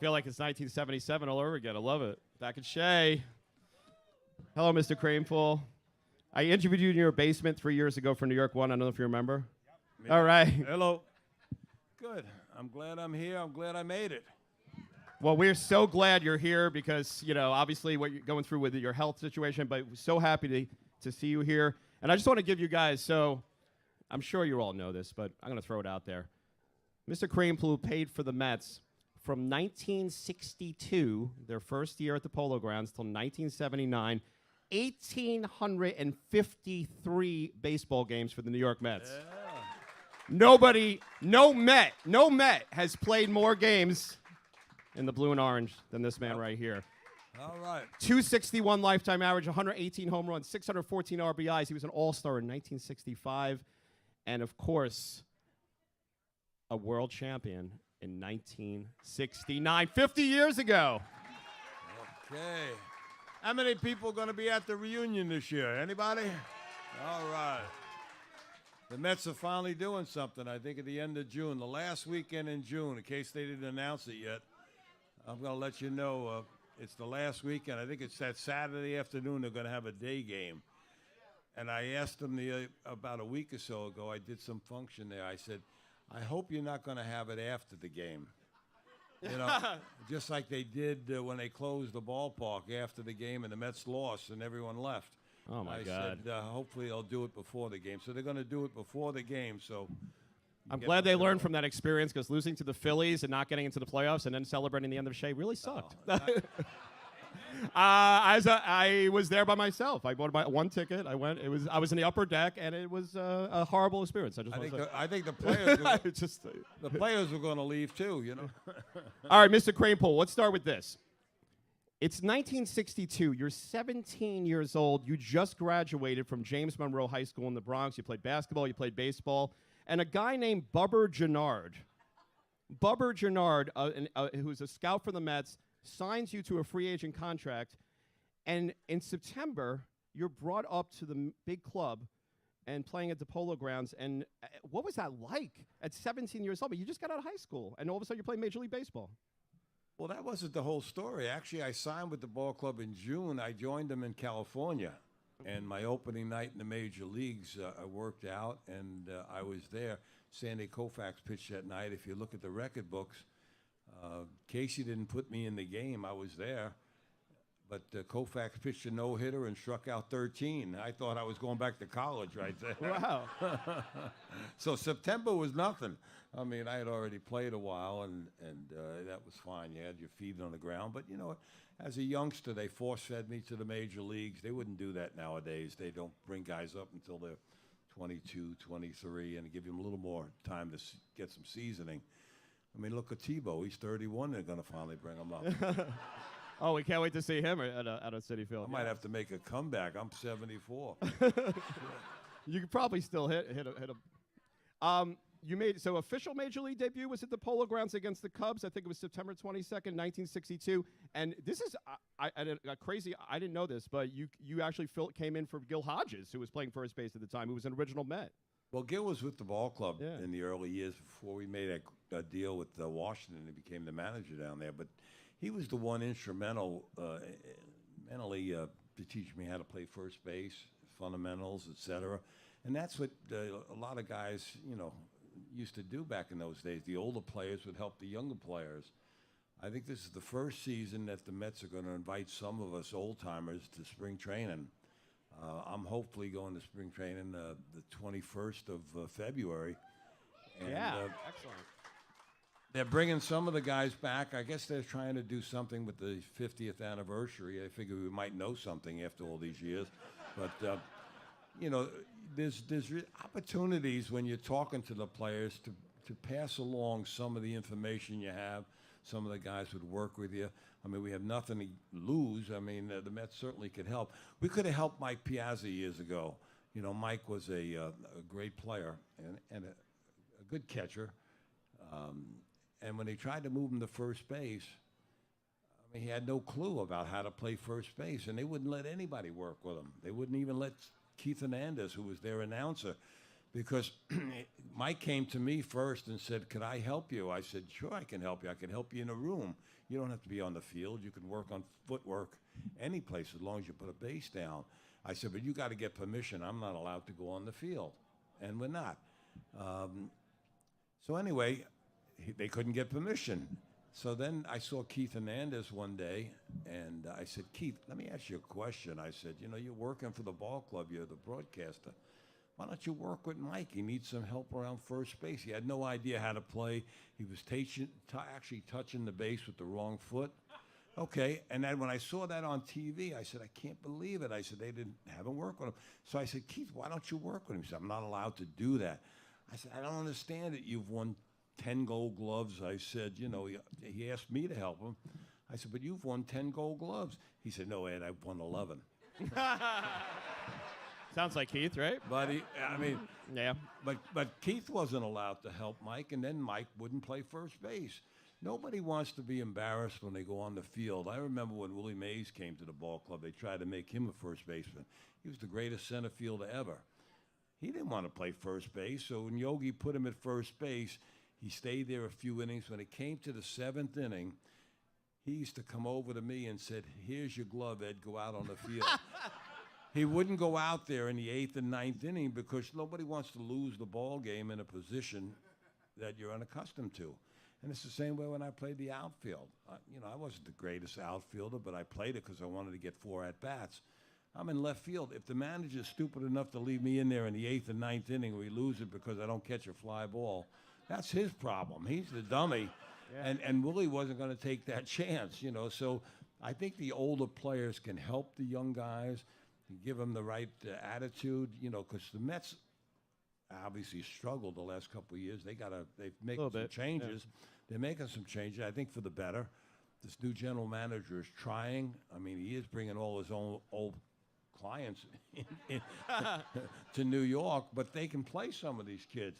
feel like it's 1977 all over again. I love it. Back at Shea. Hello, Mr. Kranepool. I interviewed you in your basement 3 years ago for New York One. I don't know if you remember. Yep. All right. Hello. Good. I'm glad I'm here. I'm glad I made it. Well, we're so glad you're here because, you know, obviously what you're going through with your health situation, but we're so happy to see you here. And I just want to give you guys, so I'm sure you all know this, but I'm going to throw it out there. Mr. Kranepool paid for the Mets from 1962, their first year at the Polo Grounds, till 1979, 1,853 baseball games for the New York Mets. Yeah. No Met has played more games in the blue and orange than this man right here. All right. 261 lifetime average, 118 home runs, 614 RBIs. He was an all-star in 1965. And, of course, a world champion in 1969, 50 years ago. Okay. How many people are going to be at the reunion this year? Anybody? All right. The Mets are finally doing something, I think, at the end of June. The last weekend in June, in case they didn't announce it yet, I'm going to let you know it's the last weekend. I think it's that Saturday afternoon they're going to have a day game. And I asked them about a week or so ago, I did some function there. I said, I hope you're not going to have it after the game. You know, just like they did when they closed the ballpark after the game and the Mets lost and everyone left. Oh, my God. I said, hopefully they'll do it before the game. So they're going to do it before the game. So I'm glad they learned from that experience because losing to the Phillies and not getting into the playoffs and then celebrating the end of Shea really sucked. I was there by myself. I bought one ticket. I went. I was in the upper deck, and it was a horrible experience. I think the players the players were going to leave too. You know. All right, Mr. Kranepool, let's start with this. It's 1962. You're 17 years old. You just graduated from James Monroe High School in the Bronx. You played basketball. You played baseball. And a guy named Bubber Gennard, who's a scout for the Mets, signs you to a free agent contract. And in September, you're brought up to the big club and playing at the Polo Grounds. And what was that like at 17 years old? But you just got out of high school, and all of a sudden you're playing Major League Baseball. Well, that wasn't the whole story. Actually, I signed with the ball club in June. I joined them in California. And my opening night in the major leagues, I worked out, and I was there. Sandy Koufax pitched that night. If you look at the record books, Casey didn't put me in the game. I was there. But Koufax pitched a no-hitter and struck out 13. I thought I was going back to college right there. Wow. So September was nothing. I mean, I had already played a while, and that was fine. You had your feet on the ground. But, you know, as a youngster, they force-fed me to the major leagues. They wouldn't do that nowadays. They don't bring guys up until they're 22, 23, and give them a little more time to get some seasoning. I mean, look at Tebow. He's 31. They're going to finally bring him up. Oh, we can't wait to see him at a Citi Field. I might have to make a comeback. I'm 74. You could probably still hit him. You made official Major League debut was at the Polo Grounds against the Cubs. I think it was September 22nd, 1962. And this is crazy. I didn't know this, but you actually came in for Gil Hodges, who was playing first base at the time, who was an original Met. Well, Gil was with the ball club in the early years before we made a deal with Washington and became the manager down there. But he was the one instrumental mentally to teach me how to play first base, fundamentals, etc. And that's what a lot of guys, you know, used to do back in those days. The older players would help the younger players. I think this is the first season that the Mets are going to invite some of us old-timers to spring training. I'm hopefully going to spring training the 21st of February. And, excellent. They're bringing some of the guys back. I guess they're trying to do something with the 50th anniversary. I figure we might know something after all these years. But, you know, there's opportunities when you're talking to the players to pass along some of the information you have. Some of the guys would work with you. I mean, we have nothing to lose. I mean, the Mets certainly could help. We could have helped Mike Piazza years ago. You know, Mike was a great player and a good catcher. And when they tried to move him to first base, I mean, he had no clue about how to play first base, and they wouldn't let anybody work with him. They wouldn't even let Keith Hernandez, who was their announcer, because Mike came to me first and said, "Could I help you?" I said, "Sure, I can help you. I can help you in a room. You don't have to be on the field. You can work on footwork any place as long as you put a base down." I said, "But you got to get permission. I'm not allowed to go on the field," and we're not. So anyway, they couldn't get permission. So then I saw Keith Hernandez one day, and I said, "Keith, let me ask you a question." I said, "You know, you're working for the ball club. You're the broadcaster. Why don't you work with Mike? He needs some help around first base." He had no idea how to play. He was actually touching the base with the wrong foot. Okay, and then when I saw that on TV, I said, "I can't believe it." I said, "They haven't worked with him." So I said, "Keith, why don't you work with him?" He said, "I'm not allowed to do that." I said, "I don't understand it. You've won 10 gold gloves." I said, you know, he asked me to help him. I said, "But you've won 10 gold gloves." He said, "No, Ed, I've won 11. Sounds like Keith, right? But Yeah. but Keith wasn't allowed to help Mike, and then Mike wouldn't play first base. Nobody wants to be embarrassed when they go on the field. I remember when Willie Mays came to the ball club, they tried to make him a first baseman. He was the greatest center fielder ever. He didn't want to play first base, so when Yogi put him at first base, he stayed there a few innings. When it came to the 7th inning, he used to come over to me and said, "Here's your glove, Ed, go out on the field." He wouldn't go out there in the 8th and 9th inning because nobody wants to lose the ball game in a position that you're unaccustomed to. And it's the same way when I played the outfield. You know, I wasn't the greatest outfielder, but I played it because I wanted to get 4 at-bats. I'm in left field. If the manager's stupid enough to leave me in there in the 8th and 9th inning, we lose it because I don't catch a fly ball, that's his problem. He's the dummy. Yeah. And Willie wasn't going to take that chance, you know. So I think the older players can help the young guys, give them the right attitude, you know, because the Mets obviously struggled the last couple of years. They've made some changes. Yeah. They're making some changes, I think, for the better. This new general manager is trying. I mean, he is bringing all his own old clients to New York, but they can play some of these kids.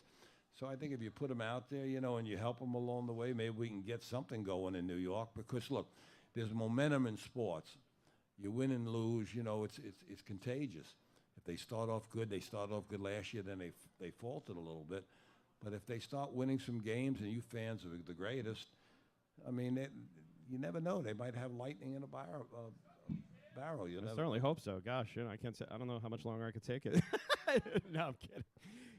So I think if you put them out there, you know, and you help them along the way, maybe we can get something going in New York. Because look, there's momentum in sports. You win and lose, you know, it's contagious. If they start off good, they started off good last year, then they faltered a little bit. But if they start winning some games, and you fans are the greatest, I mean, you never know. They might have lightning in a barrel. I certainly hope so. Gosh, you know, I don't know how much longer I could take it. No, I'm kidding.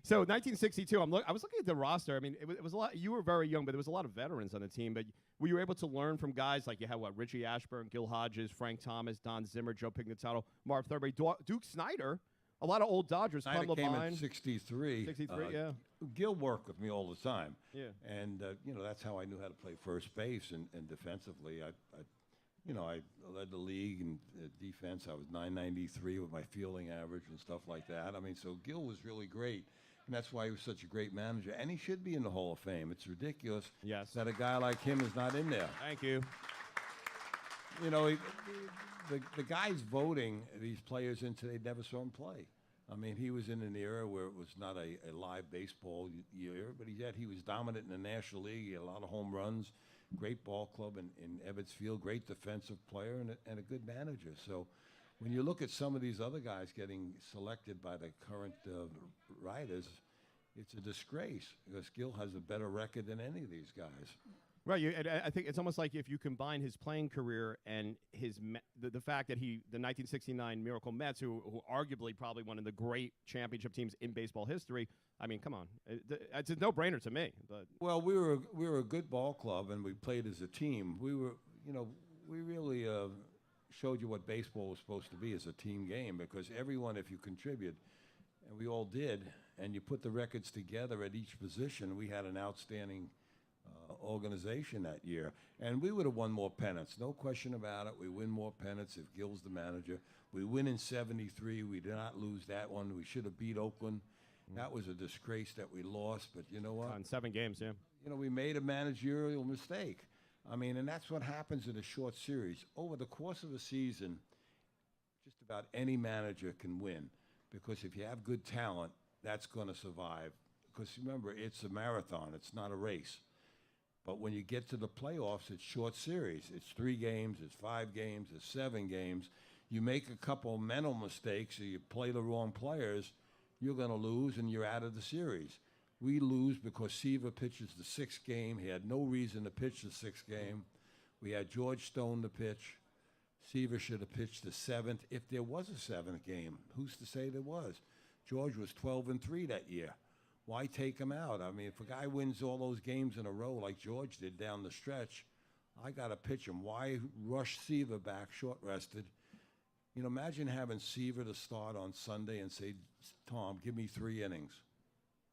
So 1962, I was looking at the roster. I mean, it was a lot. You were very young, but there was a lot of veterans on the team. But were you able to learn from guys like you had Richie Ashburn, Gil Hodges, Frank Thomas, Don Zimmer, Joe Pignatello, Marv Thurberry, Duke Snyder, a lot of old Dodgers. Snyder came in 63. 63, yeah. Gil worked with me all the time. Yeah. And you know, that's how I knew how to play first base and defensively. I led the league in defense. I was .993 with my fielding average and stuff like that. I mean, so Gil was really great. And that's why he was such a great manager. And he should be in the Hall of Fame. It's ridiculous that a guy like him is not in there. Thank you. You know, the guys voting these players in today never saw him play. I mean, he was in an era where it was not a live baseball year, but yet he was dominant in the National League. He had a lot of home runs, great ball club in Ebbets Field, great defensive player, and a good manager. So when you look at some of these other guys getting selected by the current writers, it's a disgrace because Gil has a better record than any of these guys. Right, I think it's almost like if you combine his playing career and the fact that the 1969 Miracle Mets, who arguably probably one of the great championship teams in baseball history. I mean, come on, it's a no-brainer to me. But well, we were a good ball club, and we played as a team. We really showed you what baseball was supposed to be as a team game, because everyone, if you contribute, and we all did, and you put the records together at each position, we had an outstanding organization that year. And we would have won more pennants, no question about it. We win more pennants if Gil's the manager. We win in 73. We did not lose that one. We should have beat Oakland. That was a disgrace that we lost, but you know what? On 7 games, yeah. You know, we made a managerial mistake. I mean, and that's what happens in a short series. Over the course of a season, just about any manager can win, because if you have good talent, that's going to survive. Because remember, it's a marathon. It's not a race. But when you get to the playoffs, it's short series. It's 3 games, it's 5 games, it's 7 games. You make a couple mental mistakes, or you play the wrong players, you're going to lose and you're out of the series. We lose because Seaver pitches the 6th game. He had no reason to pitch the 6th game. We had George Stone to pitch. Seaver should have pitched the 7th. If there was a 7th game, who's to say there was? George was 12-3 that year. Why take him out? I mean, if a guy wins all those games in a row like George did down the stretch, I got to pitch him. Why rush Seaver back short-rested? You know, imagine having Seaver to start on Sunday and say, Tom, give me 3 innings.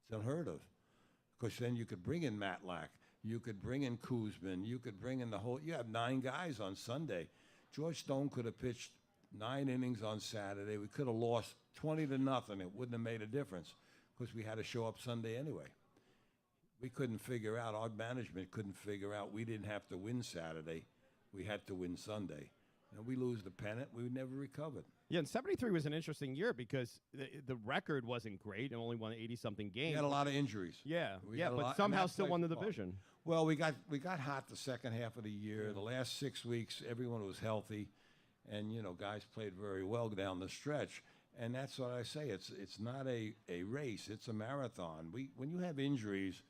It's unheard of. Because then you could bring in Matlack. You could bring in Kuzman. You could bring in the whole – you have 9 guys on Sunday. George Stone could have pitched 9 innings on Saturday. We could have lost 20-0. It wouldn't have made a difference because we had to show up Sunday anyway. We couldn't figure out – our management couldn't figure out we didn't have to win Saturday. We had to win Sunday. And we lose the pennant, we never recovered. Yeah, and 73 was an interesting year because the record wasn't great and only won 80-something games. We had a lot of injuries. Yeah, We yeah, had a but lot- somehow and that still plays won the a part. division. Well, we got hot the second half of the year. The last 6 weeks, everyone was healthy, and you know, guys played very well down the stretch. And that's what I say. It's not a race. It's a marathon. When you have injuries,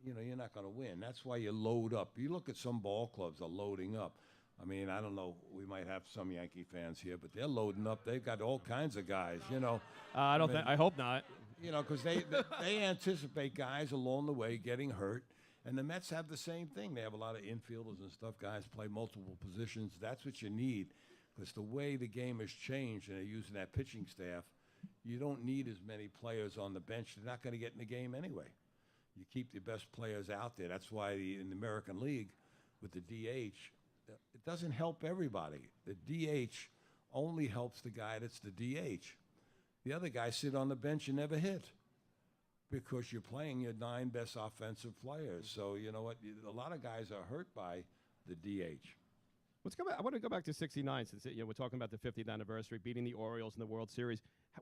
you know, you're not going to win. That's why you load up. You look at some ball clubs are loading up. I mean, I don't know. We might have some Yankee fans here, but they're loading up. They've got all kinds of guys. You know. I don't think. I hope not. You know, because they anticipate guys along the way getting hurt. And the Mets have the same thing. They have a lot of infielders and stuff. Guys play multiple positions. That's what you need. Because the way the game has changed and they're using that pitching staff, you don't need as many players on the bench. They're not going to get in the game anyway. You keep the best players out there. That's why in the American League with the DH, it doesn't help everybody. The DH only helps the guy that's the DH. The other guys sit on the bench and never hit because you're playing your 9 best offensive players. So, you know what? A lot of guys are hurt by the DH. Let's go back. I want to go back to 69 since we're talking about the 50th anniversary, beating the Orioles in the World Series.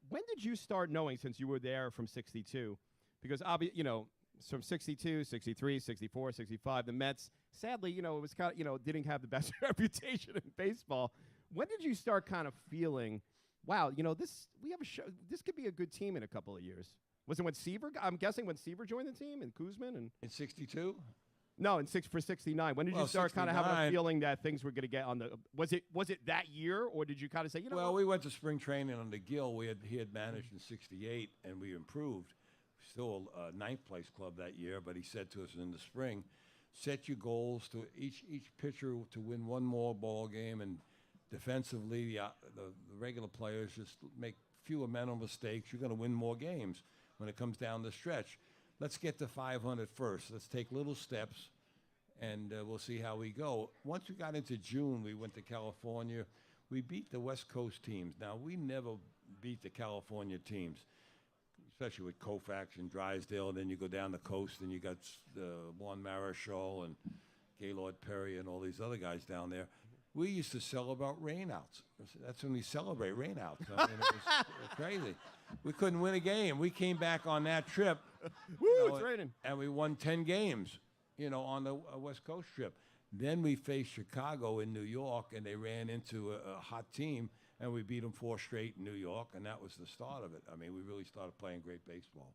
When did you start knowing, since you were there from 62? Because, you know, from 62, 63, 64, 65, the Mets, sadly, you know, it was kind of, you know, didn't have the best reputation in baseball. When did you start kind of feeling, wow, you know, we have a show, this could be a good team in a couple of years? Was it when Seaver, I'm guessing when Seaver joined the team and Kuzman and In 62? No, for 69. When did you start kind of having a feeling that things were going to get on the was it that year, or did you kind of say, you know, well, we went to spring training under Gill. He had managed in 68 and we improved. Still a 9th place club that year, but he said to us in the spring, set your goals to each pitcher to win 1 more ball game, and defensively the regular players just make fewer mental mistakes. You're going to win more games when it comes down the stretch. Let's get to 500 first. Let's take little steps, and we'll see how we go. Once we got into June, we went to California. We beat the West Coast teams. Now, we never beat the California teams, especially with Koufax and Drysdale. And then you go down the coast, and you got Juan Marichal and Gaylord Perry and all these other guys down there. We used to celebrate rainouts. That's when we celebrate rainouts. I mean, it was crazy. We couldn't win a game. We came back on that trip. woo, it's raining. And we won 10 games, you know, on the West Coast trip. Then we faced Chicago in New York, and they ran into a hot team, and we beat them 4 straight in New York, and that was the start of it. I mean, we really started playing great baseball.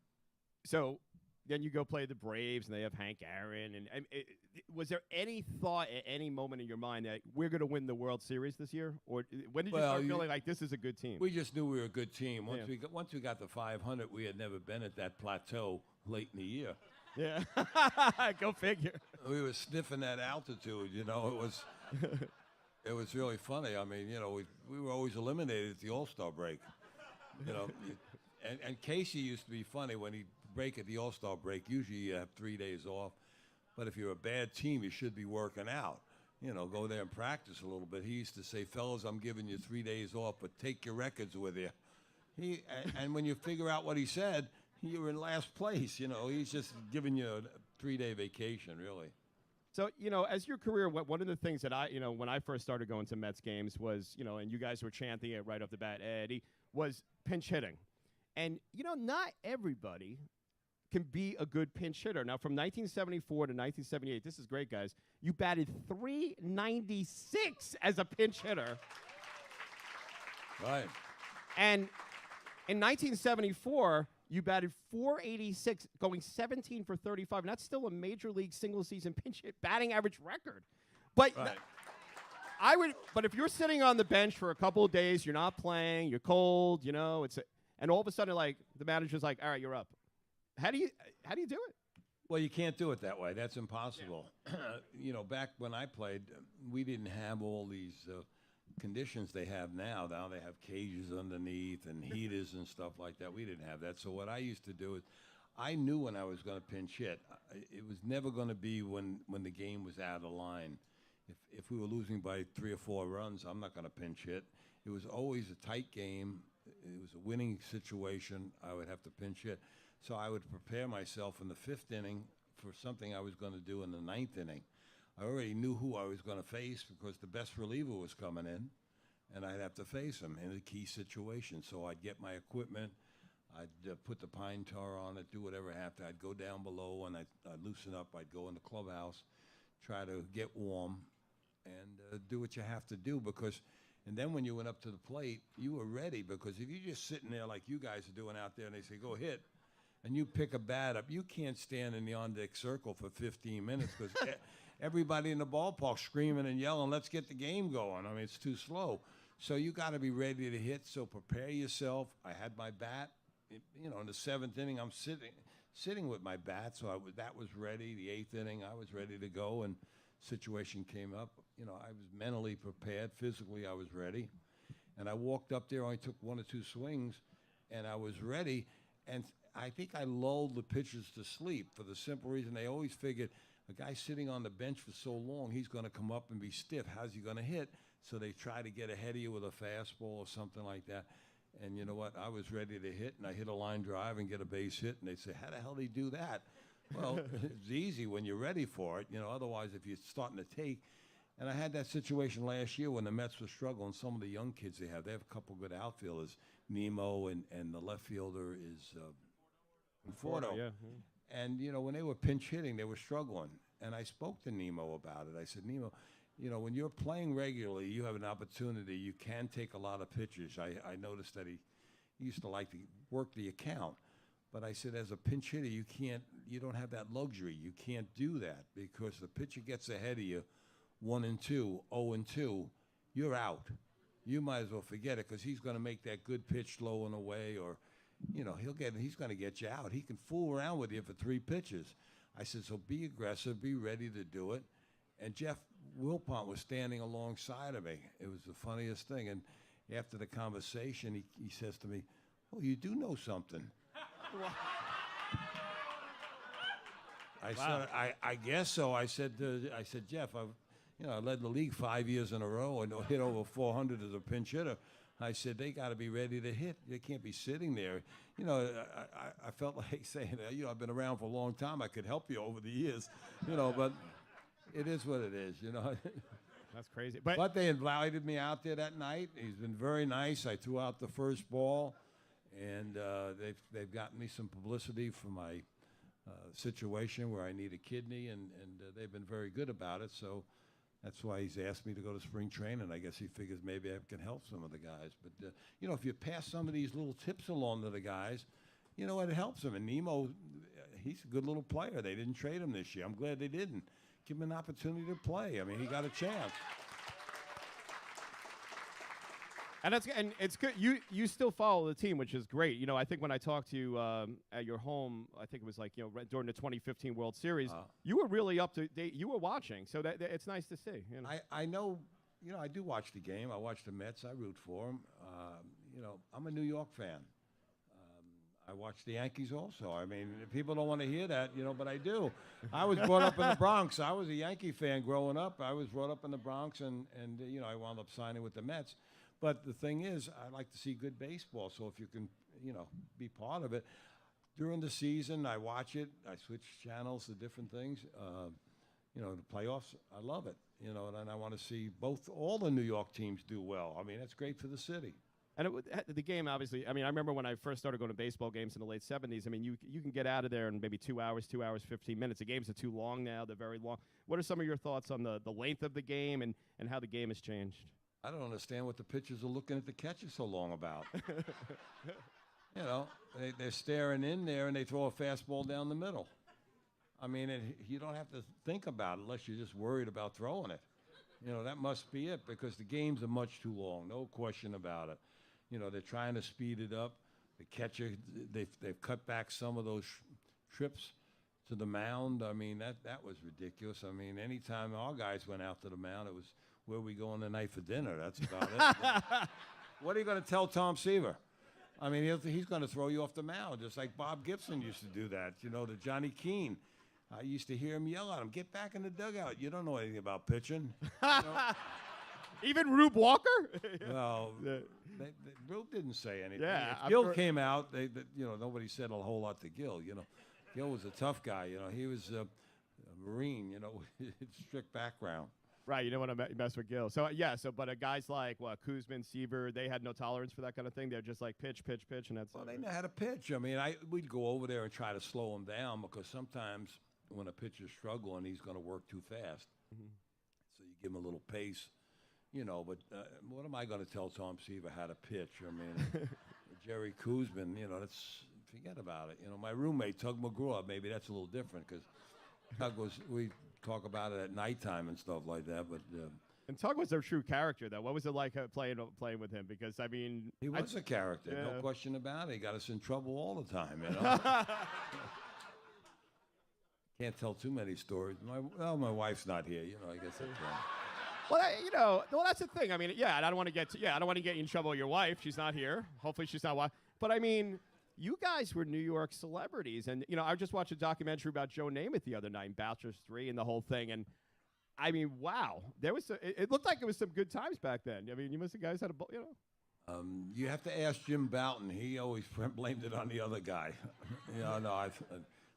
So then you go play the Braves, and they have Hank Aaron. And was there any thought at any moment in your mind that we're going to win the World Series this year? Or when did you start feeling like this is a good team? We just knew we were a good team. Once we got to 500, we had never been at that plateau late in the year. Yeah, go figure. We were sniffing that altitude, you know. It was really funny. I mean, you know, we were always eliminated at the All-Star break. You know, and Casey used to be funny when he'd break at the All-Star break. Usually you have 3 days off. But if you're a bad team, you should be working out. You know, go there and practice a little bit. He used to say, fellas, I'm giving you 3 days off, but take your records with you. And when you figure out what he said, you were in last place. You know, he's just giving you a 3-day vacation, really. So, you know, as your career, one of the things that when I first started going to Mets games was, you know, and you guys were chanting it right off the bat, Eddie, was pinch hitting. And, you know, not everybody can be a good pinch hitter. Now, from 1974 to 1978, this is great, guys. You batted .396 as a pinch hitter. Right. And In 1974, you batted .486, going 17 for 35, and that's still a major league single-season pinch hit batting average record. But Right. but if you're sitting on the bench for a couple of days, you're not playing, you're cold, you know, and all of a sudden, like, the manager's like, all right, you're up. How do you do it? Well, you can't do it that way. That's impossible. You know, back when I played, we didn't have all these conditions they have now. Now they have cages underneath and heaters and stuff like that. We didn't have that. So what I used to do is, I knew when I was going to pinch hit. It was never going to be when the game was out of line. If we were losing by 3 or 4 runs, I'm not going to pinch hit. It was always a tight game. It was a winning situation. I would have to pinch hit. So I would prepare myself in the 5th inning for something I was going to do in the 9th inning. I already knew who I was going to face because the best reliever was coming in, and I'd have to face him in a key situation. So I'd get my equipment, I'd put the pine tar on it, do whatever I have to. I'd go down below, and I'd loosen up. I'd go in the clubhouse, try to get warm, and do what you have to do because – and then when you went up to the plate, you were ready because if you're just sitting there like you guys are doing out there and they say, go hit, and you pick a bat up, you can't stand in the on-deck circle for 15 minutes because everybody in the ballpark screaming and yelling, let's get the game going. I mean, it's too slow. So you got to be ready to hit, so prepare yourself. I had my bat. You know, in the 7th inning, I'm sitting with my bat, so that was ready. The 8th inning, I was ready to go, and situation came up. You know, I was mentally prepared. Physically, I was ready. And I walked up there, only took 1 or 2 swings, and I was ready. And I think I lulled the pitchers to sleep for the simple reason they always figured a guy sitting on the bench for so long, he's going to come up and be stiff. How's he going to hit? So they try to get ahead of you with a fastball or something like that. And you know what? I was ready to hit, and I hit a line drive and get a base hit. And they say, how the hell did he do that? Well, it's easy when you're ready for it. You know, otherwise, if you're starting to take. And I had that situation last year when the Mets were struggling. Some of the young kids they have a couple good outfielders. Nemo and the left fielder is Fordo. Yeah. And, you know, when they were pinch hitting, they were struggling. And I spoke to Nemo about it. I said, Nemo, you know, when you're playing regularly, you have an opportunity. You can take a lot of pitches. I noticed that he used to like to work the account. But I said, as a pinch hitter, you don't have that luxury. You can't do that because the pitcher gets ahead of you, 1-2, 0-2, you're out. You might as well forget it because he's going to make that good pitch low and away, or, you know, he's going to get you out. He can fool around with you for 3 pitches. I said, so be aggressive, be ready to do it. And Jeff Wilpont was standing alongside of me. It was the funniest thing. And after the conversation, he says to me, oh, you do know something. I said, I guess so. I said, Jeff, I led the league 5 years in a row and hit over 400 as a pinch hitter. I said, they got to be ready to hit. They can't be sitting there. You know, I felt like saying, you know, I've been around for a long time. I could help you over the years, you know, but it is what it is, you know. That's crazy. But they invited me out there that night. He's been very nice. I threw out the first ball, and they've gotten me some publicity for my situation where I need a kidney, and they've been very good about it. So that's why he's asked me to go to spring training. I guess he figures maybe I can help some of the guys. But, you know, if you pass some of these little tips along to the guys, you know, it helps them. And Nemo, he's a good little player. They didn't trade him this year. I'm glad they didn't. Give him an opportunity to play. I mean, he got a chance. And it's good. You still follow the team, which is great. You know, I think when I talked to you at your home, I think it was like, you know, during the 2015 World Series, you were really up to date. You were watching, so that it's nice to see. You know? I know, you know, I do watch the game. I watch the Mets. I root for them. You know, I'm a New York fan. I watch the Yankees also. I mean, people don't want to hear that, you know, but I do. I was brought up in the Bronx. I was a Yankee fan growing up. I was brought up in the Bronx, and you know, I wound up signing with the Mets. But the thing is, I like to see good baseball. So if you can, you know, be part of it. During the season, I watch it. I switch channels to different things. You know, the playoffs, I love it. You know, and I want to see all the New York teams do well. I mean, that's great for the city. And the game, obviously, I mean, I remember when I first started going to baseball games in the late 70s, I mean, you can get out of there in maybe 2 hours, 15 minutes. The games are too long now. They're very long. What are some of your thoughts on the length of the game and how the game has changed? I don't understand what the pitchers are looking at the catcher so long about. You know, they're staring in there and they throw a fastball down the middle. I mean, you don't have to think about it unless you're just worried about throwing it. You know, that must be it because the games are much too long, no question about it. You know, they're trying to speed it up. The catcher, they've cut back some of those trips to the mound. I mean, that was ridiculous. I mean, anytime our guys went out to the mound, it was where we going tonight for dinner. That's about it. What are you going to tell Tom Seaver? I mean, he's going to throw you off the mound, just like Bob Gibson used to do that, you know, to Johnny Keane. I used to hear him yell at him, "Get back in the dugout. You don't know anything about pitching." You know? Even Rube Walker? Well, Rube didn't say anything. Yeah, If Gil came out, you know, nobody said a whole lot to Gil. You know, Gil was a tough guy. You know, he was a Marine. You know, with strict background. Right, you don't want to mess with Gil. So but guys like Kuzman, Seaver, they had no tolerance for that kind of thing. They're just like pitch, and that's. Well, they know how to pitch. I mean, we'd go over there and try to slow him down because sometimes when a pitcher's struggling, he's going to work too fast. Mm-hmm. So you give him a little pace, you know. But what am I going to tell Tom Seaver how to pitch? I mean, Jerry Kuzman, you know, forget about it. You know, my roommate Tug McGraw, maybe that's a little different because Tug we talk about it at nighttime and stuff like that. But and Tug was a true character, though. What was it like playing with him? Because I mean, he was a character, yeah. No question about it. He got us in trouble all the time, you know. Can't tell too many stories. My wife's not here, you know. I guess that's wrong. Well, that's the thing. I mean, I don't want to get you in trouble with your wife. She's not here. Hopefully, she's not. But I mean, you guys were New York celebrities, and you know, I just watched a documentary about Joe Namath the other night, Bachelor's 3, and the whole thing. And I mean, wow, it looked like it was some good times back then. I mean, you guys had you know. You have to ask Jim Bouton. He always blamed it on the other guy. You know, no,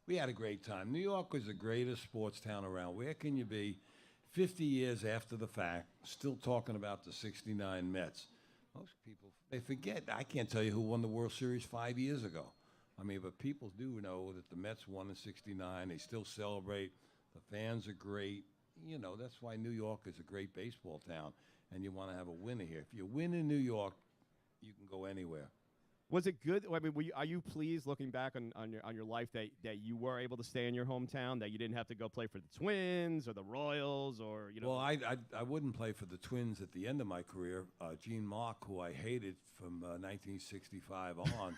we had a great time. New York was the greatest sports town around. Where can you be 50 years after the fact, still talking about the '69 Mets? Most people, they forget. I can't tell you who won the World Series 5 years ago. I mean, but people do know that the Mets won in '69. They still celebrate. The fans are great. You know, that's why New York is a great baseball town, and you want to have a winner here. If you win in New York, you can go anywhere. Was it good? I mean, are you pleased looking back on your life that you were able to stay in your hometown, that you didn't have to go play for the Twins or the Royals or you know? Well, I wouldn't play for the Twins at the end of my career. Gene Mark, who I hated from 1965 on,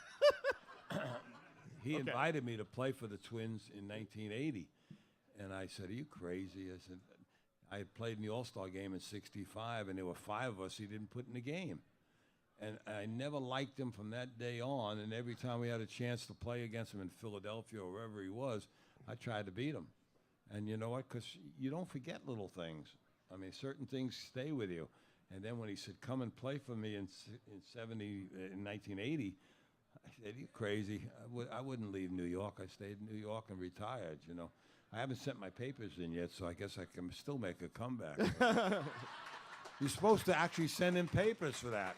he invited me to play for the Twins in 1980, and I said, "Are you crazy?" I said, I had played in the All-Star game in '65, and there were 5 of us he didn't put in the game. And I never liked him from that day on. And every time we had a chance to play against him in Philadelphia or wherever he was, I tried to beat him. And you know what? Because you don't forget little things. I mean, certain things stay with you. And then when he said, "Come and play for me in 1980, I said, "You crazy? I wouldn't leave New York. I stayed in New York and retired. You know, I haven't sent my papers in yet, so I guess I can still make a comeback." You're supposed to actually send in papers for that.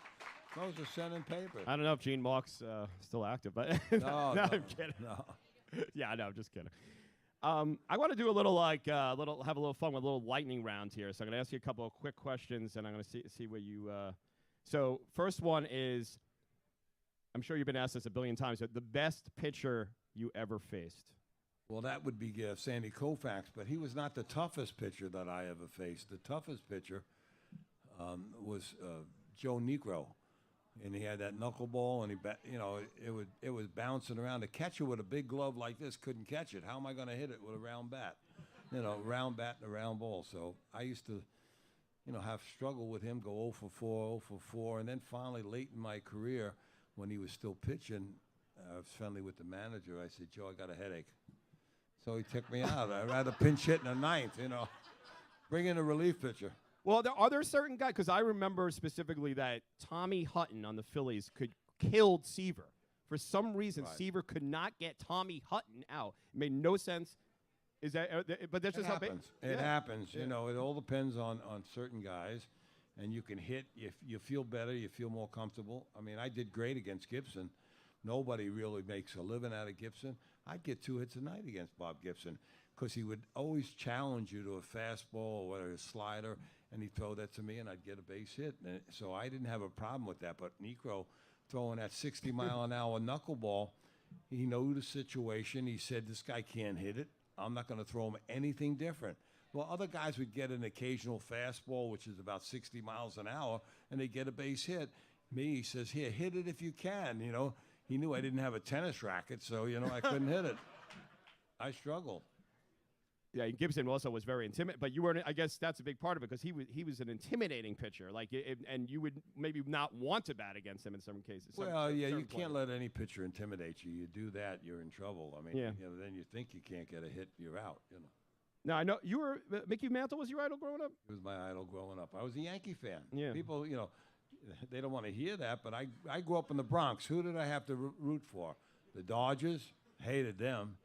Supposed to send in papers. I don't know if Gene Mark's still active, but No, I'm kidding. No. Yeah, no, I'm just kidding. I want to do a little have a little fun with a little lightning round here. So I'm going to ask you a couple of quick questions, and I'm going to see what you. So first one is, I'm sure you've been asked this a billion times, but the best pitcher you ever faced. Well, that would be Sandy Koufax, but he was not the toughest pitcher that I ever faced. The toughest pitcher was Joe Negro. And he had that knuckleball, and it was bouncing around. The catcher with a big glove like this couldn't catch it. How am I going to hit it with a round bat? You know, round bat and a round ball. So I used to, have struggle with him, go 0 for 4, 0 for 4, and then finally late in my career, when he was still pitching, I was friendly with the manager. I said, "Joe, I got a headache." So he took me out. I'd rather pinch hit in the ninth. Bring in a relief pitcher. Well, are there certain guys? Because I remember specifically that Tommy Hutton on the Phillies killed Seaver. For some reason, right. Seaver could not get Tommy Hutton out. It made no sense. Is that? But that's just how it happens. Yeah. It all depends on certain guys, and you can hit. If you feel better, you feel more comfortable. I mean, I did great against Gibson. Nobody really makes a living out of Gibson. I'd get 2 hits a night against Bob Gibson because he would always challenge you to a fastball or a slider, and he'd throw that to me, and I'd get a base hit. And so I didn't have a problem with that. But Negro throwing that 60-mile-an-hour knuckleball. He knew the situation. He said, this guy can't hit it. I'm not going to throw him anything different. Well, other guys would get an occasional fastball, which is about 60 miles an hour, and they get a base hit. Me, he says, here, hit it if you can. You know, he knew I didn't have a tennis racket, so, you know, I couldn't hit it. I struggled. Yeah, and Gibson also was very intimidating, but you weren't. I guess that's a big part of it because he was an intimidating pitcher. Like, and you would maybe not want to bat against him in some cases. Well, yeah, you can't let any pitcher intimidate you. You do that, you're in trouble. I mean, Yeah. you know, then you think you can't get a hit, you're out. You know. Now I know you were Mickey Mantle was your idol growing up. He was my idol growing up. I was a Yankee fan. Yeah. People, you know, they don't want to hear that, but I grew up in the Bronx. Who did I have to root for? The Dodgers, hated them.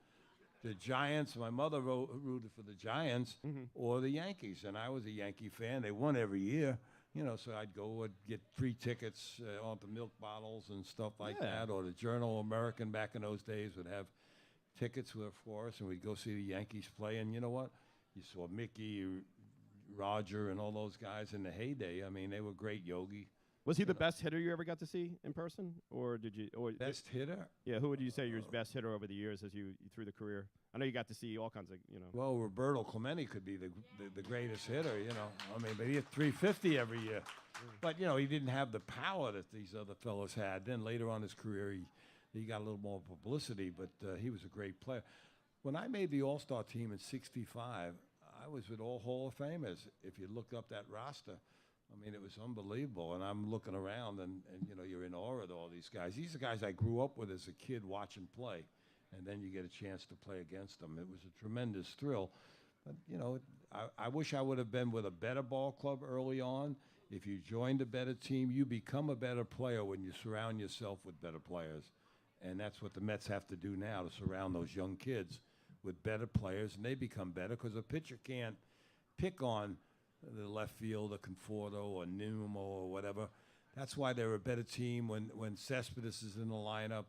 The Giants, my mother rooted for the Giants or the Yankees, and I was a Yankee fan. They won every year, you know, so I'd go and get free tickets on the milk bottles and stuff like that, or the Journal American back in those days would have tickets for us, and we'd go see the Yankees play. And you know what? You saw Mickey, Roger, and all those guys in the heyday. I mean, they were great. Yogi. Was he the best hitter you ever got to see in person, or did you? Or Best hitter? Yeah, who would you say your best hitter over the years as you through the career? I know you got to see all kinds of, you know. Well, Roberto Clemente could be the greatest hitter, you know. I mean, but he hit 350 every year. But, you know, he didn't have the power that these other fellows had. Then later on in his career, he got a little more publicity, but he was a great player. When I made the All-Star team in '65, I was with all Hall of Famers. If you look up that roster, I mean, it was unbelievable. And I'm looking around, and you know, you're in awe of all these guys. These are guys I grew up with as a kid watching play. And then you get a chance to play against them. It was a tremendous thrill. But, you know, I wish I would have been with a better ball club early on. If you joined a better team, you become a better player when you surround yourself with better players. And that's what the Mets have to do now, to surround those young kids with better players, and they become better because a pitcher can't pick on the left fielder, Conforto or Numo or whatever. That's why they're a better team when Cespedes is in the lineup.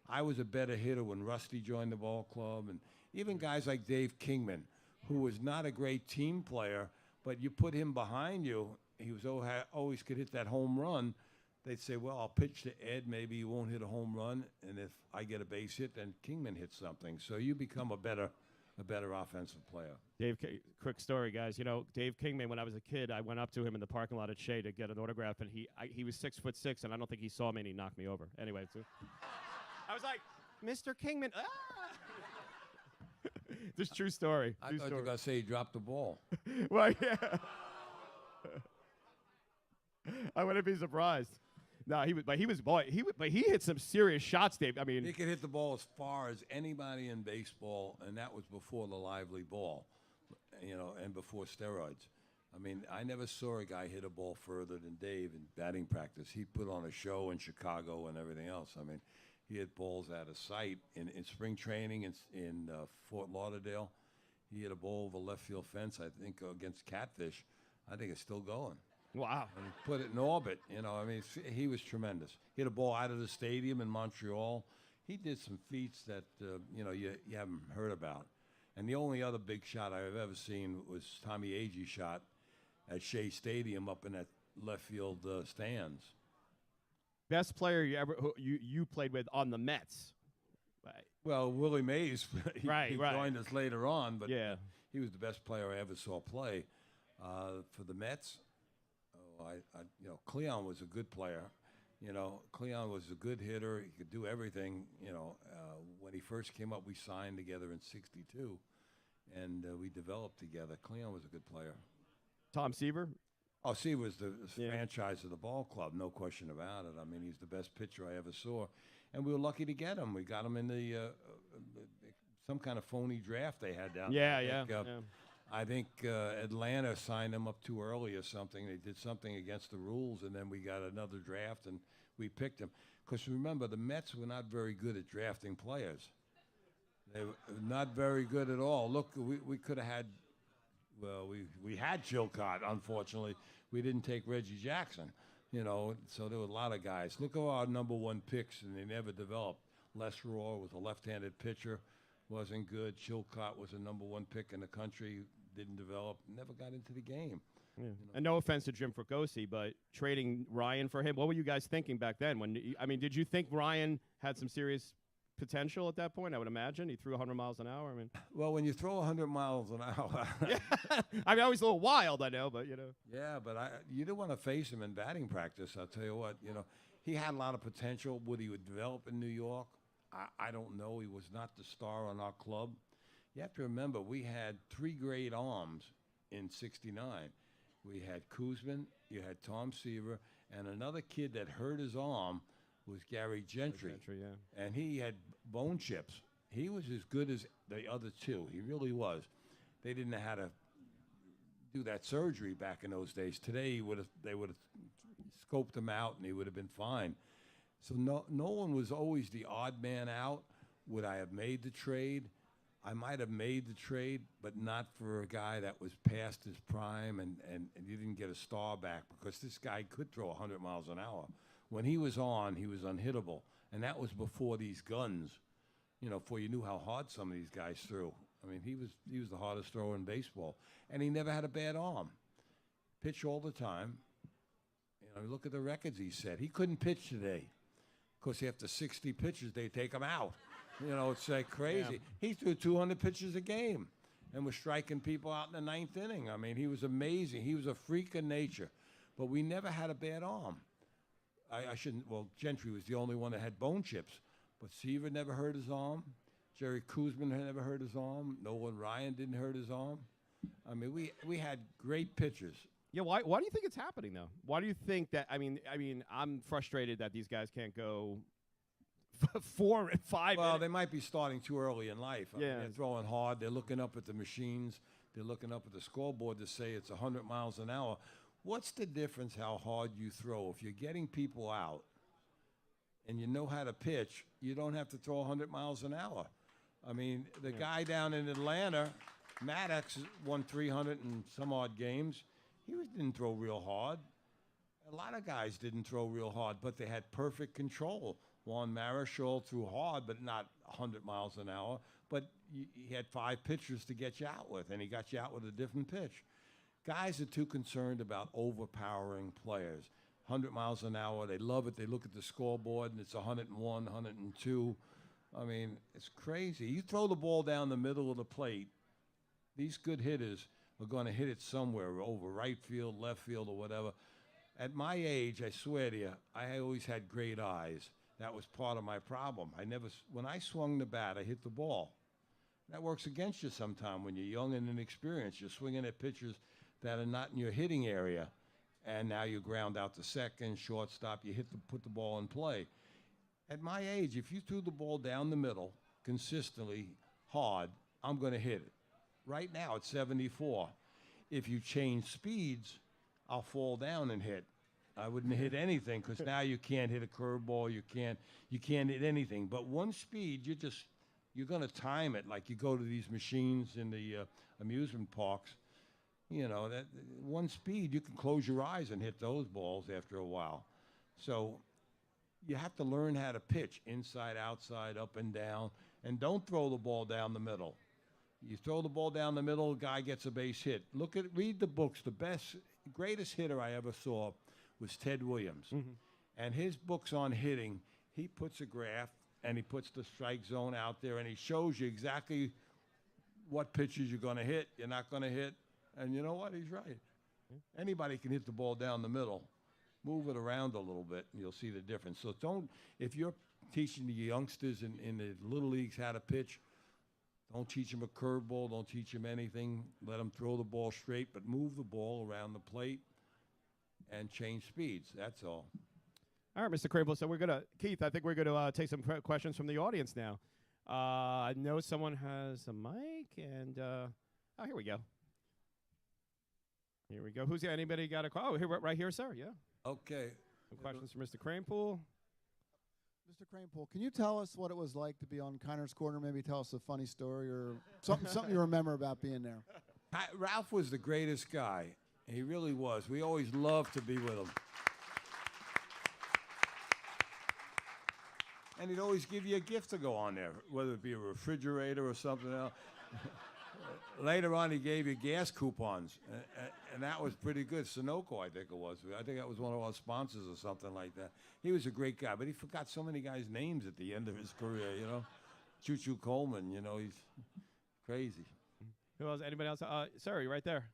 I was a better hitter when Rusty joined the ball club, and even guys like Dave Kingman, who was not a great team player, but you put him behind you, he was always could hit that home run. They'd say, well, I'll pitch to Ed, maybe he won't hit a home run, and if I get a base hit, then Kingman hits something. So you become a better offensive player. Dave, quick story, guys. You know, Dave Kingman, when I was a kid, I went up to him in the parking lot at Shea to get an autograph, and he was 6'6", and I don't think he saw me, and he knocked me over. Anyway, so I was like, Mr. Kingman, This is true story. I thought you were going to say he dropped the ball. Well, yeah. I wouldn't be surprised. No, he hit some serious shots, Dave. I mean, He could hit the ball as far as anybody in baseball, and that was before the lively ball, you know, and before steroids. I mean, I never saw a guy hit a ball further than Dave in batting practice. He put on a show in Chicago and everything else. I mean, he hit balls out of sight in spring training in Fort Lauderdale. He hit a ball over left field fence, I think, against Catfish. I think it's still going. wow. And put it in orbit. You know, I mean, he was tremendous. He hit a ball out of the stadium in Montreal. He did some feats that, you know, you haven't heard about. And the only other big shot I've ever seen was Tommy Agee's shot at Shea Stadium up in that left field stands. Best player you played with on the Mets. Right. Well, Willie Mays, he Right. joined us later on, but Yeah. he was the best player I ever saw play. For the Mets, you know, Cleon was a good player. You know, Cleon was a good hitter. He could do everything. You know, when he first came up, we signed together in '62, and we developed together. Cleon was a good player. Tom Seaver. Oh, see, was the franchise of the ball club, no question about it. I mean, he's the best pitcher I ever saw, and we were lucky to get him. We got him in the some kind of phony draft they had down there. I think Atlanta signed him up too early or something. They did something against the rules, and then we got another draft, and we picked him. Because remember, the Mets were not very good at drafting players. They were not very good at all. Look, we could have had, well, we had Chilcott, unfortunately. We didn't take Reggie Jackson, you know, so there were a lot of guys. Look at our #1 picks, and they never developed. Les Rohr was a left-handed pitcher, wasn't good. Chilcott was a #1 pick in the country, didn't develop, never got into the game. Yeah. And no offense to Jim Fregosi, but trading Ryan for him, what were you guys thinking back then? I mean, did you think Ryan had some serious potential at that point? I would imagine he threw 100 miles an hour. I mean, Well, when you throw 100 miles an hour, yeah. I mean, always a little wild, I know, but yeah, but you didn't want to face him in batting practice. I'll tell you what, he had a lot of potential. Would he would develop in New York? I don't know. He was not the star on our club. You have to remember, we had 3 great arms in '69. We had Kuzmin, you had Tom Seaver, and another kid that hurt his arm was Gary Gentry. Yeah. And he had bone chips. He was as good as the other 2. He really was. They didn't know how to do that surgery back in those days. Today, they would have scoped him out, and he would have been fine. So Nolan was always the odd man out. Would I have made the trade? I might have made the trade, but not for a guy that was past his prime, and you didn't get a star back, because this guy could throw 100 miles an hour. When he was on, he was unhittable, and that was before these guns. Before you knew how hard some of these guys threw. I mean, he was the hardest thrower in baseball, and he never had a bad arm. Pitch all the time. Look at the records he set. He couldn't pitch today. Of course, after 60 pitches, they take him out. It's like crazy. Yeah. He threw 200 pitches a game and was striking people out in the 9th inning. I mean, he was amazing. He was a freak of nature. But we never had a bad arm. Gentry was the only one that had bone chips. But Seaver never hurt his arm. Jerry Kuzmin had never hurt his arm. Nolan Ryan didn't hurt his arm. I mean, we had great pitchers. Yeah, why do you think it's happening, though? Why do you think that? I mean, I'm frustrated that these guys can't go 4 and 5. Well, they might be starting too early in life. I yeah. mean, they're throwing hard. They're looking up at the machines. They're looking up at the scoreboard to say it's 100 miles an hour. What's the difference how hard you throw? If you're getting people out and you know how to pitch, you don't have to throw 100 miles an hour. I mean, the guy down in Atlanta, Maddox, won 300 and some odd games. He didn't throw real hard. A lot of guys didn't throw real hard, but they had perfect control. Juan Marichal threw hard, but not 100 miles an hour. But he had 5 pitchers to get you out with, and he got you out with a different pitch. Guys are too concerned about overpowering players. 100 miles an hour, they love it. They look at the scoreboard, and it's 101, 102. I mean, it's crazy. You throw the ball down the middle of the plate, these good hitters are going to hit it somewhere, over right field, left field, or whatever. At my age, I swear to you, I always had great eyes. That was part of my problem. When I swung the bat, I hit the ball. That works against you sometime when you're young and inexperienced. You're swinging at pitchers that are not in your hitting area, and now you ground out to second, shortstop, you put the ball in play. At my age, if you threw the ball down the middle consistently, hard, I'm going to hit it. Right now, it's 74. If you change speeds, I'll fall down and hit. I wouldn't hit anything, because now you can't hit a curveball. You can't hit anything. But one speed, you're going to time it like you go to these machines in the amusement parks. That one speed, you can close your eyes and hit those balls after a while. So you have to learn how to pitch inside, outside, up and down, and don't throw the ball down the middle. You throw the ball down the middle, guy gets a base hit. Read the books. The greatest hitter I ever saw was Ted Williams. Mm-hmm. And his books on hitting, he puts a graph and he puts the strike zone out there, and he shows you exactly what pitches you're going to hit, you're not going to hit. And you know what? He's right. Mm-hmm. Anybody can hit the ball down the middle. Move it around a little bit, and you'll see the difference. So if you're teaching the youngsters in the little leagues how to pitch, don't teach them a curveball. Don't teach them anything. Let them throw the ball straight, but move the ball around the plate and change speeds. That's all. All right, Mr. Kranepool. So Keith, I think we're going to take some questions from the audience now. I know someone has a mic, and here we go. Here we go. Anybody got a call? Oh, here, right here, sir. Yeah. Okay. Some questions for Mr. Kranepool. Mr. Kranepool, can you tell us what it was like to be on Kiner's Corner? Maybe tell us a funny story or something you remember about being there. Ralph was the greatest guy. He really was. We always loved to be with him. And he'd always give you a gift to go on there, whether it be a refrigerator or something else. later on, he gave you gas coupons, and that was pretty good. Sunoco, I think it was. I think that was one of our sponsors or something like that. He was a great guy, but he forgot so many guys' names at the end of his career, you know. Choo Choo Coleman, you know, he's crazy. Who else? Anybody else? Sir, you're right there.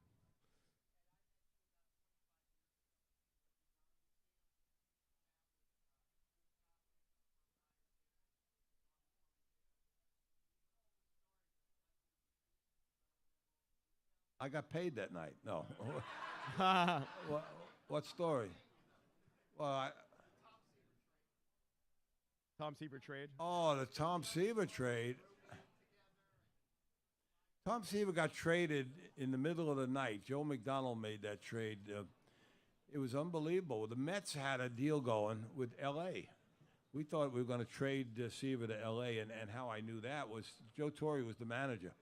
I got paid that night. No. Tom What story? Well, Seaver trade. the Tom Seaver trade. Tom Seaver got traded in the middle of the night. Joe McDonald made that trade. It was unbelievable. The Mets had a deal going with L.A. We thought we were going to trade Seaver to L.A., and how I knew that was Joe Torre was the manager.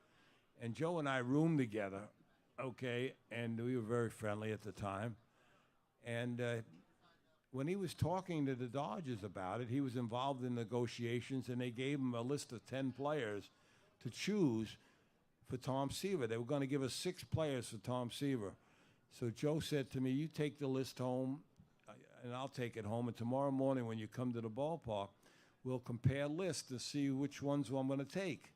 And Joe and I roomed together, okay, and we were very friendly at the time. And when he was talking to the Dodgers about it, he was involved in negotiations, and they gave him a list of 10 players to choose for Tom Seaver. They were going to give us 6 players for Tom Seaver. So Joe said to me, you take the list home, and I'll take it home, and tomorrow morning when you come to the ballpark, we'll compare lists to see which ones I'm going to take.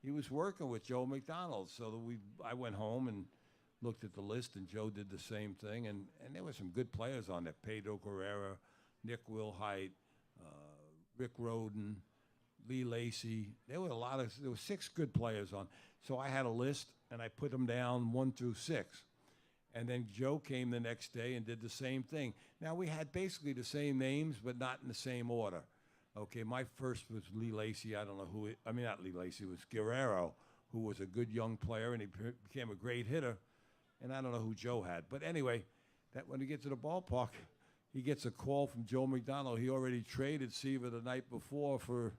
He was working with Joe McDonald, so I went home and looked at the list, and Joe did the same thing, and there were some good players on there. Pedro Guerrero, Nick Wilhite, Rick Rhoden, Lee Lacy. There were 6 good players on. So I had a list, and I put them down 1 through 6. And then Joe came the next day and did the same thing. Now, we had basically the same names, but not in the same order. Okay, my first was Lee Lacy. I don't know who, not Lee Lacy, it was Guerrero, who was a good young player, and he became a great hitter. And I don't know who Joe had. But anyway, that when he gets to the ballpark, he gets a call from Joe McDonald. He already traded Seaver the night before for,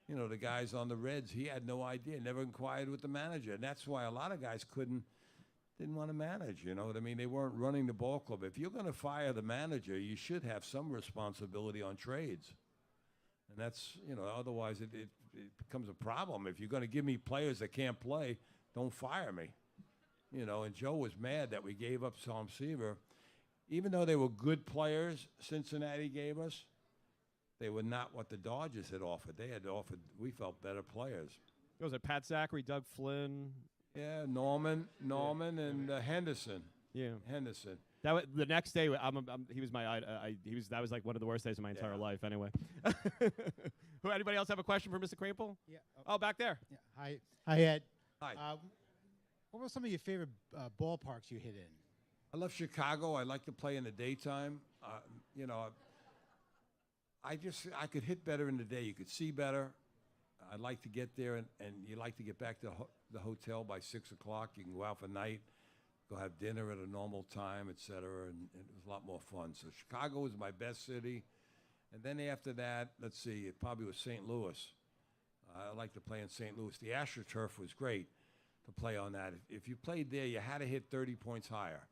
the guys on the Reds. He had no idea, never inquired with the manager. And that's why a lot of guys didn't want to manage, you know what I mean? They weren't running the ball club. If you're going to fire the manager, you should have some responsibility on trades. And that's, otherwise it becomes a problem. If you're going to give me players that can't play, don't fire me. And Joe was mad that we gave up Tom Seaver. Even though they were good players Cincinnati gave us, they were not what the Dodgers had offered. They had offered, we felt, better players. Was it Pat Zachary, Doug Flynn? Yeah, Norman, and Henderson. Yeah, Henderson. The next day, he was my that was like one of the worst days of my entire life. Anyway, anybody else have a question for Mr. Kranepool? Yeah. Oh, back there. Yeah. Hi, Ed. Hi. What were some of your favorite ballparks you hit in? I love Chicago. I like to play in the daytime. I could hit better in the day. You could see better. I'd like to get there, and you like to get back to the hotel by 6 o'clock. You can go out for night, go have dinner at a normal time, et cetera, and it was a lot more fun. So Chicago was my best city. And then after that, let's see, it probably was St. Louis. I like to play in St. Louis. The AstroTurf was great to play on that. If you played there, you had to hit 30 points higher.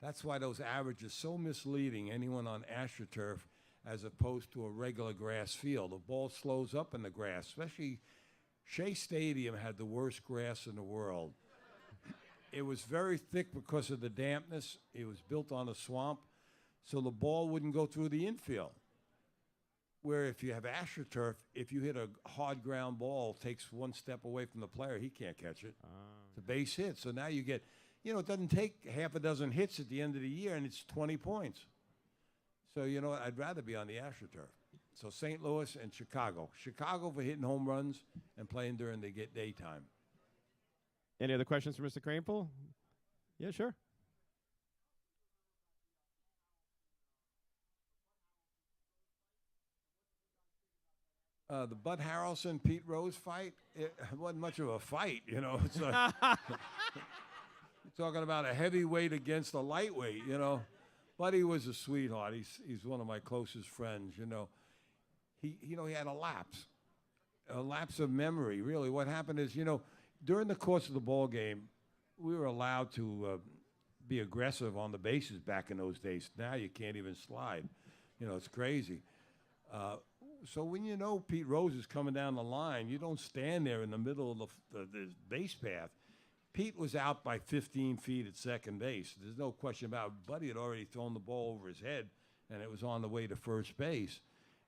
That's why those averages so misleading, anyone on AstroTurf, as opposed to a regular grass field. The ball slows up in the grass, especially Shea Stadium had the worst grass in the world. It was very thick because of the dampness. It was built on a swamp, so the ball wouldn't go through the infield. Where if you have AstroTurf, if you hit a hard ground ball, takes one step away from the player, he can't catch it. It's a base hit. So now you get, it doesn't take half a dozen hits at the end of the year, and it's 20 points. So, I'd rather be on the AstroTurf. So St. Louis and Chicago. Chicago for hitting home runs and playing during the daytime. Any other questions for Mr. Kranepool? Yeah, sure. The Bud Harrelson-Pete Rose fight, it wasn't much of a fight, It's you're talking about a heavyweight against a lightweight, Buddy was a sweetheart. He's one of my closest friends, He had a lapse of memory, really. What happened is, during the course of the ball game, we were allowed to be aggressive on the bases back in those days. Now you can't even slide. It's crazy. So when Pete Rose is coming down the line, you don't stand there in the middle of the base path. Pete was out by 15 feet at second base. There's no question about it. Buddy had already thrown the ball over his head, and it was on the way to first base.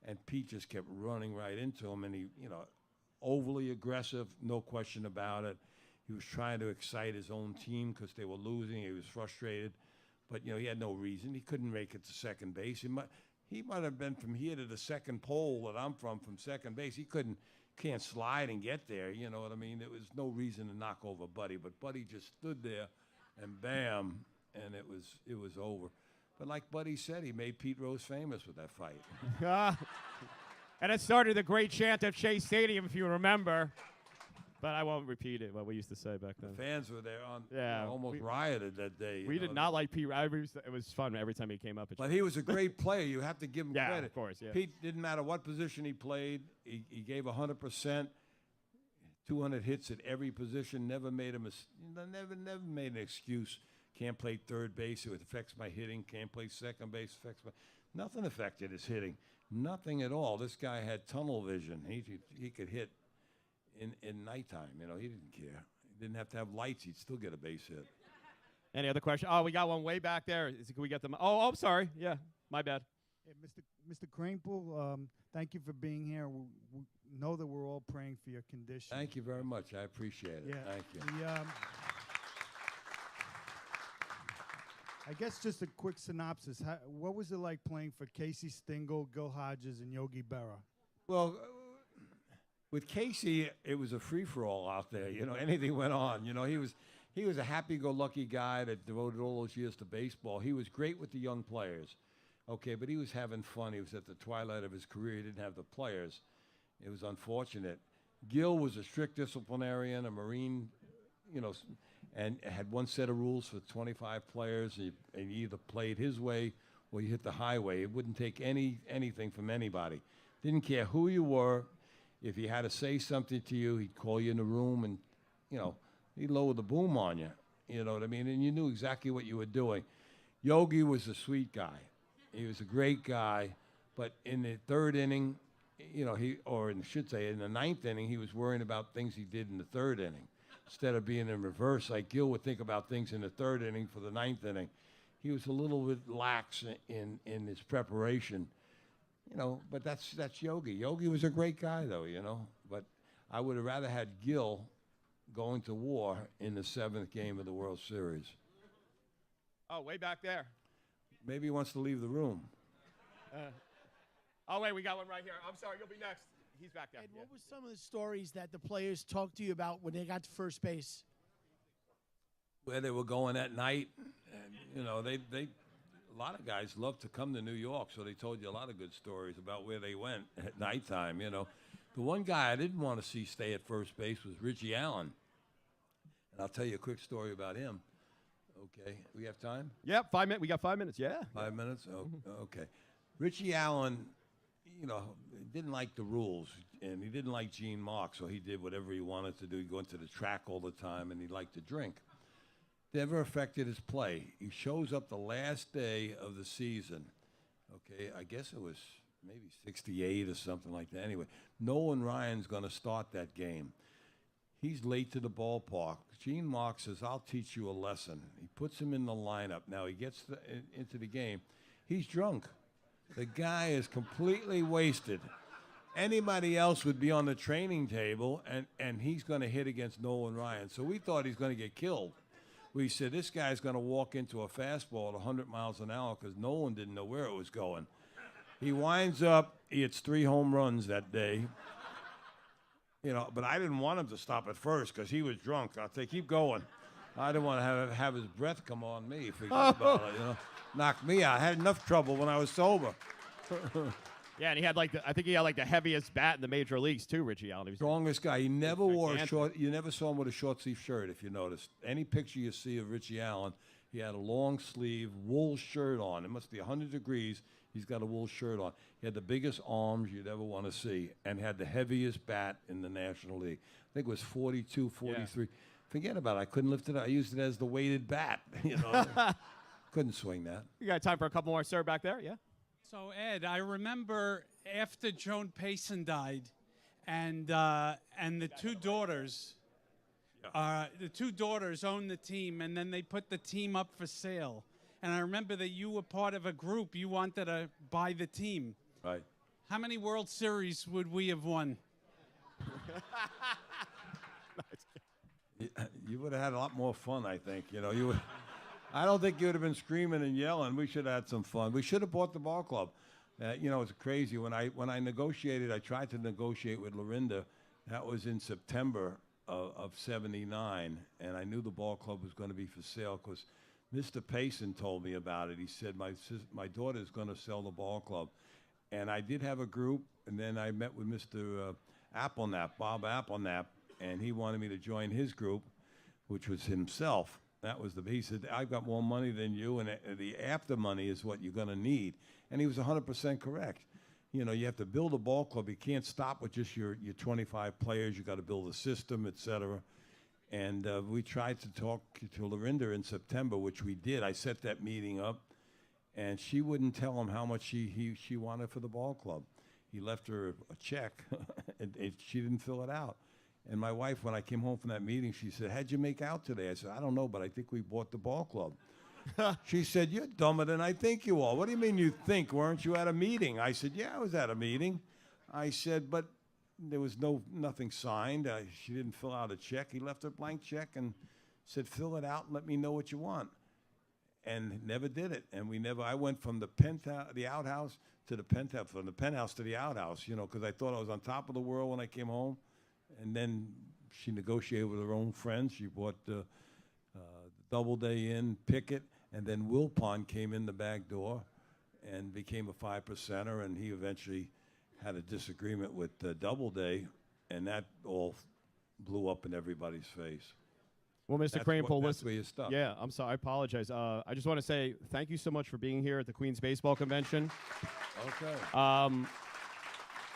And Pete just kept running right into him, and he, overly aggressive, no question about it. He was trying to excite his own team because they were losing. He was frustrated. But, he had no reason. He couldn't make it to second base. He might have been from here to the second pole that I'm from second base. He can't slide and get there, you know what I mean? There was no reason to knock over Buddy, but Buddy just stood there and bam, and it was over. But like Buddy said, he made Pete Rose famous with that fight. And it started the great chant at Shea Stadium, if you remember. But I won't repeat it, what we used to say back then. The fans were there almost we rioted that day. We did not like Pete. It was fun every time he came up. But he was a great player. You have to give him yeah, credit. Of course, yeah. Pete didn't matter what position he played. He gave 100%. 200 hits at every position. Never made never made an excuse. Can't play third base. It affects my hitting. Can't play second base. Nothing affected his hitting. Nothing at all. This guy had tunnel vision. He could hit in nighttime. He didn't care. He didn't have to have lights. He'd still get a base hit. Any other question? Oh, we got one way back there. Can we get them? Oh, I'm sorry. Yeah, my bad. Hey, Mr. Kranepool, thank you for being here. We know that we're all praying for your condition. Thank you very much. I appreciate it. Yeah. Thank you. I guess just a quick synopsis. What was it like playing for Casey Stengel, Gil Hodges, and Yogi Berra? Well, with Casey, it was a free-for-all out there. Anything went on. He was a happy-go-lucky guy that devoted all those years to baseball. He was great with the young players, okay, but he was having fun. He was at the twilight of his career. He didn't have the players. It was unfortunate. Gil was a strict disciplinarian, a Marine, and had one set of rules for 25 players. And you either played his way or you hit the highway. It wouldn't take anything from anybody. Didn't care who you were. If he had to say something to you, he'd call you in the room and, he'd lower the boom on you. You know what I mean? And you knew exactly what you were doing. Yogi was a sweet guy. He was a great guy. But in the third inning, in the ninth inning, he was worrying about things he did in the third inning. Instead of being in reverse, like Gil would think about things in the third inning for the ninth inning. He was a little bit lax in his preparation. But that's Yogi. Yogi was a great guy, though, But I would have rather had Gil going to war in the seventh game of the World Series. Oh, way back there. Maybe he wants to leave the room. Oh, wait, we got one right here. I'm sorry, you'll be next. He's back there. Ed, what were some of the stories that the players talked to you about when they got to first base? Where they were going at night. And, they a lot of guys love to come to New York, so they told you a lot of good stories about where they went at nighttime, The one guy I didn't want to see stay at first base was Richie Allen. And I'll tell you a quick story about him. Okay. We have time? Yep, 5 minutes. We got 5 minutes, yeah. 5 minutes? Oh, okay. Richie Allen, didn't like the rules, and he didn't like Gene Marks, so he did whatever he wanted to do. He'd go into the track all the time, and he liked to drink. Never affected his play. He shows up the last day of the season. Okay, I guess it was maybe 68 or something like that. Anyway, Nolan Ryan's going to start that game. He's late to the ballpark. Gene Marks says, "I'll teach you a lesson." He puts him in the lineup. Now he gets into the game. He's drunk. The guy is completely wasted. Anybody else would be on the training table, and he's going to hit against Nolan Ryan. So we thought he's going to get killed. We said, this guy's going to walk into a fastball at 100 miles an hour because Nolan didn't know where it was going. He winds up, he hits 3 home runs that day. But I didn't want him to stop at first because he was drunk. I'll say, keep going. I didn't want to have his breath come on me. Forget about it, Knock me out. I had enough trouble when I was sober. Yeah, and he had I think he had the heaviest bat in the major leagues too, Richie Allen. He was Strongest guy. He never wore a short. You never saw him with a short sleeve shirt, if you noticed. Any picture you see of Richie Allen, he had a long sleeve wool shirt on. It must be 100 degrees. He's got a wool shirt on. He had the biggest arms you'd ever want to see, and had the heaviest bat in the National League. I think it was 42, 43. Yeah. Forget about it. I couldn't lift it up. I used it as the weighted bat. Couldn't swing that. You got time for a couple more, sir, back there? Yeah. So, Ed, I remember after Joan Payson died and the 2 daughters, Yeah. the two daughters owned the team, and then they put the team up for sale. And I remember that you were part of a group. You wanted to buy the team. Right. How many World Series would we have won? You would have had a lot more fun, I think. You know, you would. I don't think you would have been screaming and yelling. We should have had some fun. We should have bought the ball club. You know, it's crazy. When I negotiated, I tried to negotiate with Lorinda. That was in September of '79, and I knew the ball club was going to be for sale because Mr. Payson told me about it. He said, my daughter is going to sell the ball club. And I did have a group, and then I met with Mr. Bob Applenap, and he wanted me to join his group, which was himself. He said, I've got more money than you, and the after money is what you're going to need. And he was 100% correct. You know, you have to build a ball club. You can't stop with just your 25 players. You got to build a system, et cetera. And we tried to talk to Lorinda in September, which we did. I set that meeting up, and she wouldn't tell him how much she wanted for the ball club. He left her a check, and she didn't fill it out. And my wife, when I came home from that meeting, she said, how'd you make out today? I said, I don't know, but I think we bought the ball club. She said, you're dumber than I think you are. What do you mean you think? Weren't you at a meeting? I said, yeah, I was at a meeting. I said, but there was nothing signed. She didn't fill out a check. He left her a blank check and said, fill it out and let me know what you want. And never did it. And I went from the outhouse to the penthouse, from the penthouse to the outhouse, you know, because I thought I was on top of the world when I came home. And then she negotiated with her own friends. She bought the Doubleday Inn, Pickett, and then Wilpon came in the back door and became a 5%er, and he eventually had a disagreement with Doubleday, and that all blew up in everybody's face. Well, Mr. Kranepool, that's where you stuck. Yeah, I'm sorry. I apologize. I just want to say thank you so much for being here at the Queens Baseball Convention. Okay.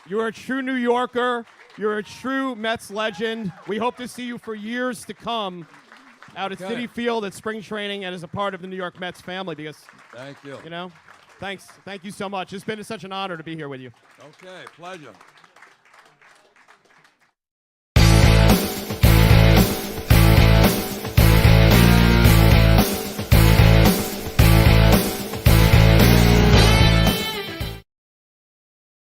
You're a true New Yorker. You're a true Mets legend. We hope to see you for years to come out at Citi Field at spring training and as a part of the New York Mets family because, Thank you. you know, thanks. Thank you so much. It's been such an honor to be here with you. Okay, pleasure.